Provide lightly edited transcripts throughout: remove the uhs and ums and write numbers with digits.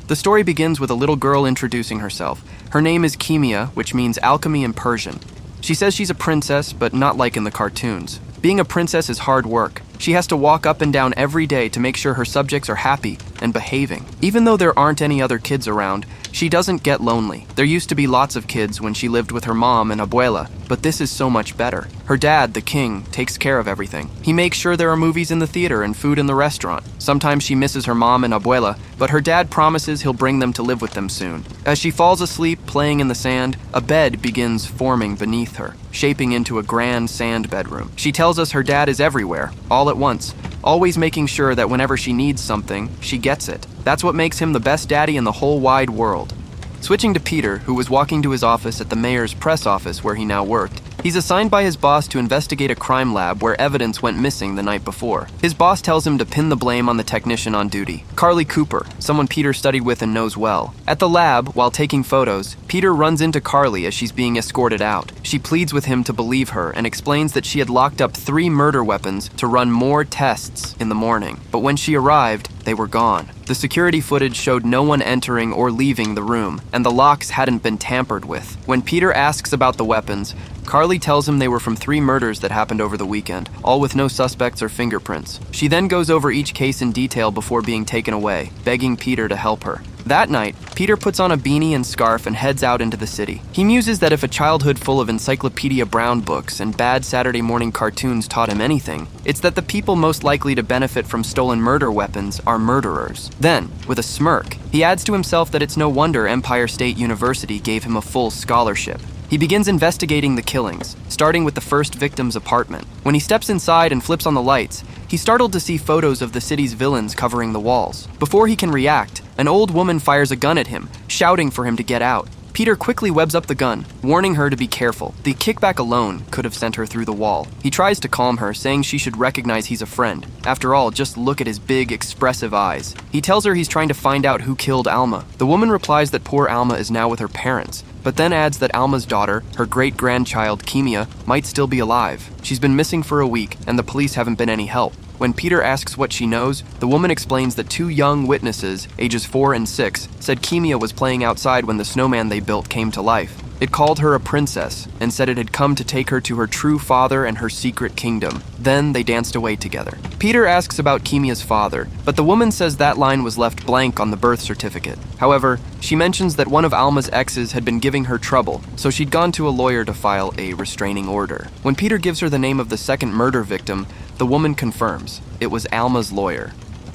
The story begins with a little girl introducing herself. Her name is Keemia, which means alchemy in Persian. She says she's a princess, but not like in the cartoons. Being a princess is hard work. She has to walk up and down every day to make sure her subjects are happy and behaving. Even though there aren't any other kids around, she doesn't get lonely. There used to be lots of kids when she lived with her mom and abuela, but this is so much better. Her dad, the king, takes care of everything. He makes sure there are movies in the theater and food in the restaurant. Sometimes she misses her mom and abuela, but her dad promises he'll bring them to live with them soon. As she falls asleep playing in the sand, a bed begins forming beneath her, shaping into a grand sand bedroom. She tells us her dad is everywhere, all at once, always making sure that whenever she needs something, she gets it. That's what makes him the best daddy in the whole wide world. Switching to Peter, who was walking to his office at the mayor's press office where he now worked. He's assigned by his boss to investigate a crime lab where evidence went missing the night before. His boss tells him to pin the blame on the technician on duty, Carly Cooper, someone Peter studied with and knows well. At the lab, while taking photos, Peter runs into Carly as she's being escorted out. She pleads with him to believe her and explains that she had locked up 3 murder weapons to run more tests in the morning. But when she arrived, they were gone. The security footage showed no one entering or leaving the room, and the locks hadn't been tampered with. When Peter asks about the weapons, Carly tells him they were from 3 murders that happened over the weekend, all with no suspects or fingerprints. She then goes over each case in detail before being taken away, begging Peter to help her. That night, Peter puts on a beanie and scarf and heads out into the city. He muses that if a childhood full of Encyclopedia Brown books and bad Saturday morning cartoons taught him anything, it's that the people most likely to benefit from stolen murder weapons are murderers. Then, with a smirk, he adds to himself that it's no wonder Empire State University gave him a full scholarship. He begins investigating the killings, starting with the first victim's apartment. When he steps inside and flips on the lights, he's startled to see photos of the city's villains covering the walls. Before he can react, an old woman fires a gun at him, shouting for him to get out. Peter quickly webs up the gun, warning her to be careful. The kickback alone could have sent her through the wall. He tries to calm her, saying she should recognize he's a friend. After all, just look at his big, expressive eyes. He tells her he's trying to find out who killed Alma. The woman replies that poor Alma is now with her parents, but then adds that Alma's daughter, her great-grandchild Keemia, might still be alive. She's been missing for a week, and the police haven't been any help. When Peter asks what she knows, the woman explains that 2 young witnesses, ages 4 and 6, said Keemia was playing outside when the snowman they built came to life. It called her a princess and said it had come to take her to her true father and her secret kingdom. Then they danced away together. Peter asks about Keemia's father, but the woman says that line was left blank on the birth certificate. However, she mentions that one of Alma's exes had been giving her trouble, so she'd gone to a lawyer to file a restraining order. When Peter gives her the name of the second murder victim, the woman confirms it was Alma's lawyer.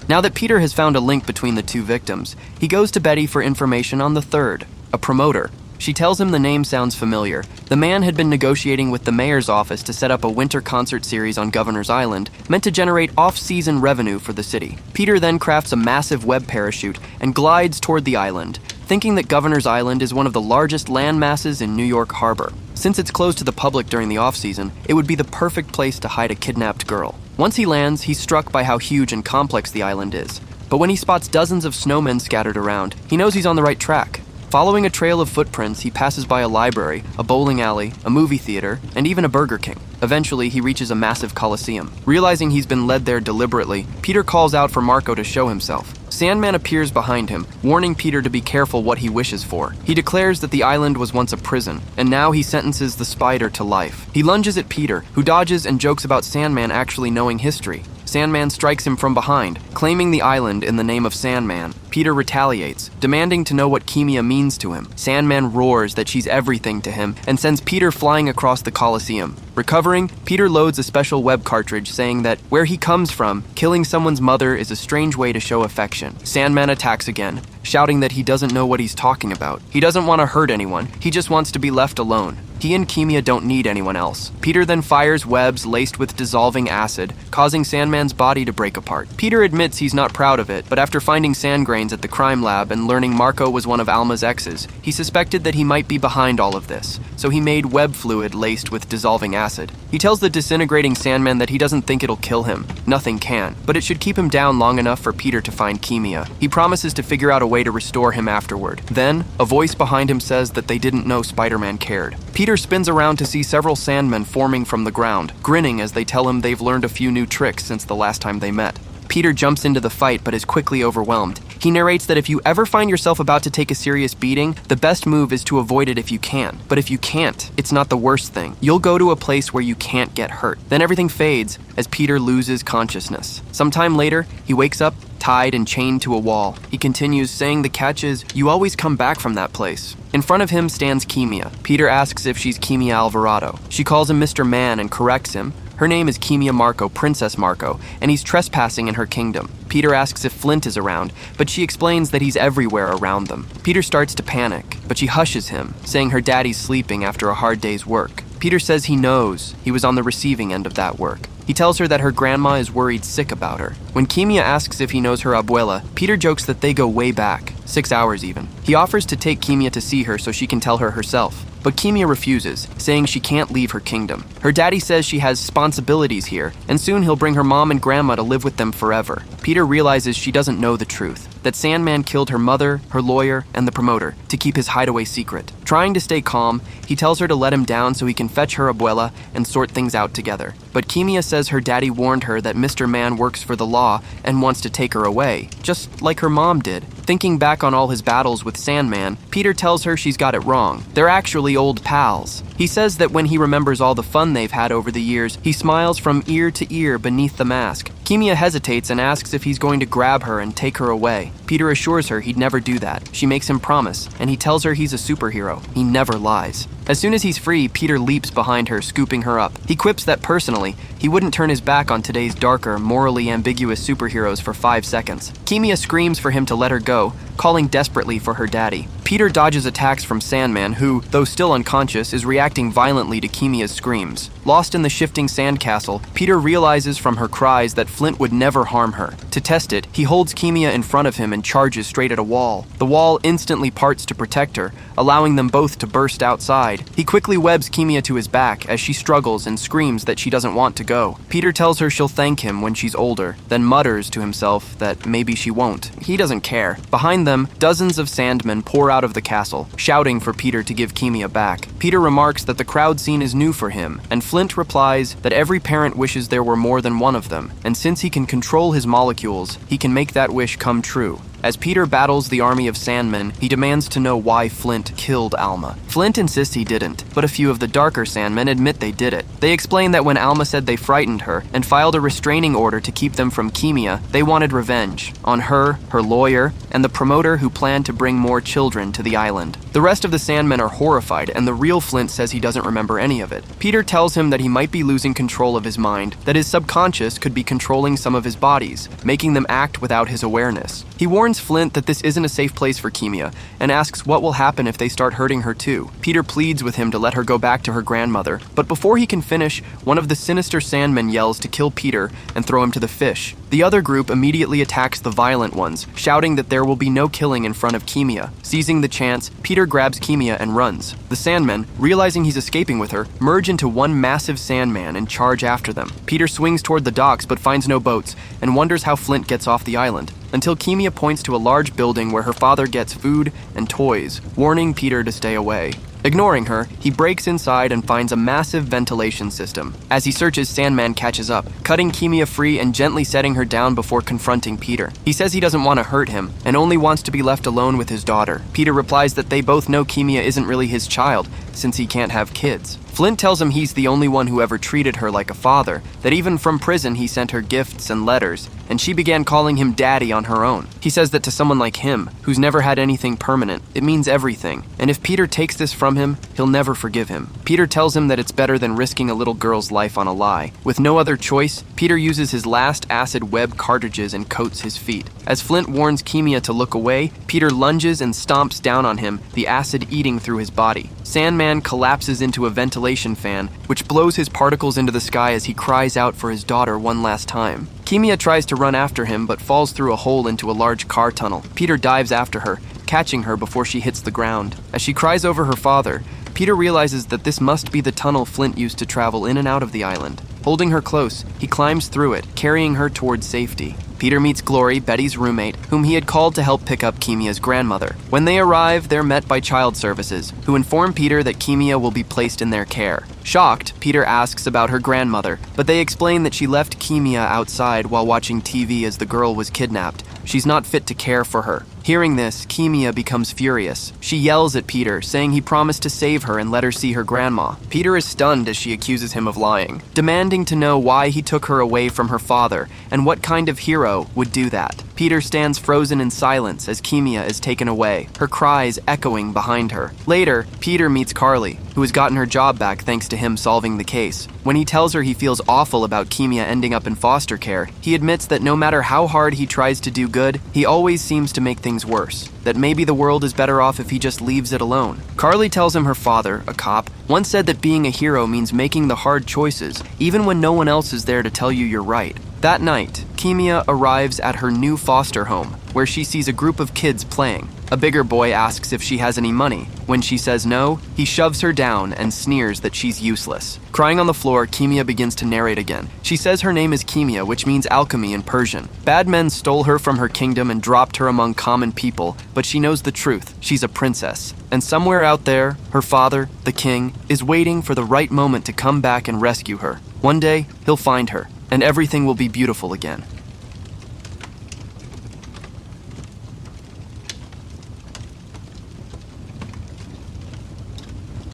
Now that Peter has found a link between the 2 victims, he goes to Betty for information on the third, a promoter. She tells him the name sounds familiar. The man had been negotiating with the mayor's office to set up a winter concert series on Governor's Island, meant to generate off-season revenue for the city. Peter then crafts a massive web parachute and glides toward the island, thinking that Governor's Island is one of the largest land masses in New York Harbor. Since it's closed to the public during the off-season, it would be the perfect place to hide a kidnapped girl. Once he lands, he's struck by how huge and complex the island is. But when he spots dozens of snowmen scattered around, he knows he's on the right track. Following a trail of footprints, he passes by a library, a bowling alley, a movie theater, and even a Burger King. Eventually, he reaches a massive coliseum. Realizing he's been led there deliberately, Peter calls out for Marco to show himself. Sandman appears behind him, warning Peter to be careful what he wishes for. He declares that the island was once a prison, and now he sentences the spider to life. He lunges at Peter, who dodges and jokes about Sandman actually knowing history. Sandman strikes him from behind, claiming the island in the name of Sandman. Peter retaliates, demanding to know what Keemia means to him. Sandman roars that she's everything to him and sends Peter flying across the Coliseum. Recovering, Peter loads a special web cartridge saying that where he comes from, killing someone's mother is a strange way to show affection. Sandman attacks again, shouting that he doesn't know what he's talking about. He doesn't want to hurt anyone, he just wants to be left alone. He and Keemia don't need anyone else. Peter then fires webs laced with dissolving acid, causing Sandman's body to break apart. Peter admits he's not proud of it, but after finding sand grains at the crime lab and learning Marco was one of Alma's exes, he suspected that he might be behind all of this, so he made web fluid laced with dissolving acid. He tells the disintegrating Sandman that he doesn't think it'll kill him. Nothing can, but it should keep him down long enough for Peter to find Keemia. He promises to figure out a way to restore him afterward. Then, a voice behind him says that they didn't know Spider-Man cared. Peter spins around to see several Sandmen forming from the ground, grinning as they tell him they've learned a few new tricks since the last time they met. Peter jumps into the fight but is quickly overwhelmed. He narrates that if you ever find yourself about to take a serious beating, the best move is to avoid it if you can. But if you can't, it's not the worst thing. You'll go to a place where you can't get hurt. Then everything fades as Peter loses consciousness. Sometime later, he wakes up tied and chained to a wall. He continues, saying the catch is, you always come back from that place. In front of him stands Keemia. Peter asks if she's Keemia Alvarado. She calls him Mr. Man and corrects him. Her name is Keemia Marco, Princess Marco, and he's trespassing in her kingdom. Peter asks if Flint is around, but she explains that he's everywhere around them. Peter starts to panic, but she hushes him, saying her daddy's sleeping after a hard day's work. Peter says he knows he was on the receiving end of that work. He tells her that her grandma is worried sick about her. When Keemia asks if he knows her abuela, Peter jokes that they go way back, 6 hours even. He offers to take Keemia to see her so she can tell her herself. But Keemia refuses, saying she can't leave her kingdom. Her daddy says she has responsibilities here, and soon he'll bring her mom and grandma to live with them forever. Peter realizes she doesn't know the truth, that Sandman killed her mother, her lawyer, and the promoter to keep his hideaway secret. Trying to stay calm, he tells her to let him down so he can fetch her abuela and sort things out together. But Keemia says her daddy warned her that Mr. Man works for the law and wants to take her away, just like her mom did. Thinking back on all his battles with Sandman, Peter tells her she's got it wrong. They're actually old pals. He says that when he remembers all the fun they've had over the years, he smiles from ear to ear beneath the mask. Keemia hesitates and asks if he's going to grab her and take her away. Peter assures her he'd never do that. She makes him promise, and he tells her he's a superhero. He never lies. As soon as he's free, Peter leaps behind her, scooping her up. He quips that personally, he wouldn't turn his back on today's darker, morally ambiguous superheroes for 5 seconds. Keemia screams for him to let her go, calling desperately for her daddy. Peter dodges attacks from Sandman, who, though still unconscious, is reacting violently to Keemia's screams. Lost in the shifting sandcastle, Peter realizes from her cries that Flint would never harm her. To test it, he holds Keemia in front of him and charges straight at a wall. The wall instantly parts to protect her, allowing them both to burst outside. He quickly webs Keemia to his back as she struggles and screams that she doesn't want to go. Peter tells her she'll thank him when she's older, then mutters to himself that maybe she won't. He doesn't care. Behind them, dozens of Sandmen pour out of the castle, shouting for Peter to give Keemia back. Peter remarks that the crowd scene is new for him, and Flint replies that every parent wishes there were more than one of them, and since he can control his molecules, he can make that wish come true. As Peter battles the army of Sandmen, he demands to know why Flint killed Alma. Flint insists he didn't, but a few of the darker Sandmen admit they did it. They explain that when Alma said they frightened her and filed a restraining order to keep them from Keemia, they wanted revenge on her, her lawyer, and the promoter who planned to bring more children to the island. The rest of the Sandmen are horrified, and the real Flint says he doesn't remember any of it. Peter tells him that he might be losing control of his mind, that his subconscious could be controlling some of his bodies, making them act without his awareness. He warns Flint that this isn't a safe place for Keemia, and asks what will happen if they start hurting her too. Peter pleads with him to let her go back to her grandmother, but before he can finish, one of the sinister Sandmen yells to kill Peter and throw him to the fish. The other group immediately attacks the violent ones, shouting that there will be no killing in front of Keemia. Seizing the chance, Peter grabs Keemia and runs. The Sandmen, realizing he's escaping with her, merge into one massive Sandman and charge after them. Peter swings toward the docks but finds no boats, and wonders how Flint gets off the island, until Keemia points to a large building where her father gets food and toys, warning Peter to stay away. Ignoring her, he breaks inside and finds a massive ventilation system. As he searches, Sandman catches up, cutting Keemia free and gently setting her down before confronting Peter. He says he doesn't want to hurt him, and only wants to be left alone with his daughter. Peter replies that they both know Keemia isn't really his child, since he can't have kids. Flint tells him he's the only one who ever treated her like a father, that even from prison he sent her gifts and letters, and she began calling him daddy on her own. He says that to someone like him, who's never had anything permanent, it means everything, and if Peter takes this from him, he'll never forgive him. Peter tells him that it's better than risking a little girl's life on a lie. With no other choice, Peter uses his last acid web cartridges and coats his feet. As Flint warns Keemia to look away, Peter lunges and stomps down on him, the acid eating through his body. Sandman collapses into a ventilation fan, which blows his particles into the sky as he cries out for his daughter one last time. Keemia tries to run after him, but falls through a hole into a large car tunnel. Peter dives after her, catching her before she hits the ground. As she cries over her father, Peter realizes that this must be the tunnel Flint used to travel in and out of the island. Holding her close, he climbs through it, carrying her towards safety. Peter meets Glory, Betty's roommate, whom he had called to help pick up Keemia's grandmother. When they arrive, they're met by child services, who inform Peter that Keemia will be placed in their care. Shocked, Peter asks about her grandmother, but they explain that she left Keemia outside while watching TV as the girl was kidnapped, She's not fit to care for her. Hearing this, Keemia becomes furious. She yells at Peter, saying he promised to save her and let her see her grandma. Peter is stunned as she accuses him of lying, demanding to know why he took her away from her father and what kind of hero would do that. Peter stands frozen in silence as Keemia is taken away, her cries echoing behind her. Later, Peter meets Carly, who has gotten her job back thanks to him solving the case. When he tells her he feels awful about Keemia ending up in foster care, he admits that no matter how hard he tries to do good, he always seems to make things worse. That maybe the world is better off if he just leaves it alone. Carly tells him her father, a cop, once said that being a hero means making the hard choices, even when no one else is there to tell you you're right. That night, Keemia arrives at her new foster home, where she sees a group of kids playing. A bigger boy asks if she has any money. When she says no, he shoves her down and sneers that she's useless. Crying on the floor, Keemia begins to narrate again. She says her name is Keemia, which means alchemy in Persian. Bad men stole her from her kingdom and dropped her among common people, but she knows the truth. She's a princess. And somewhere out there, her father, the king, is waiting for the right moment to come back and rescue her. One day, he'll find her, and everything will be beautiful again.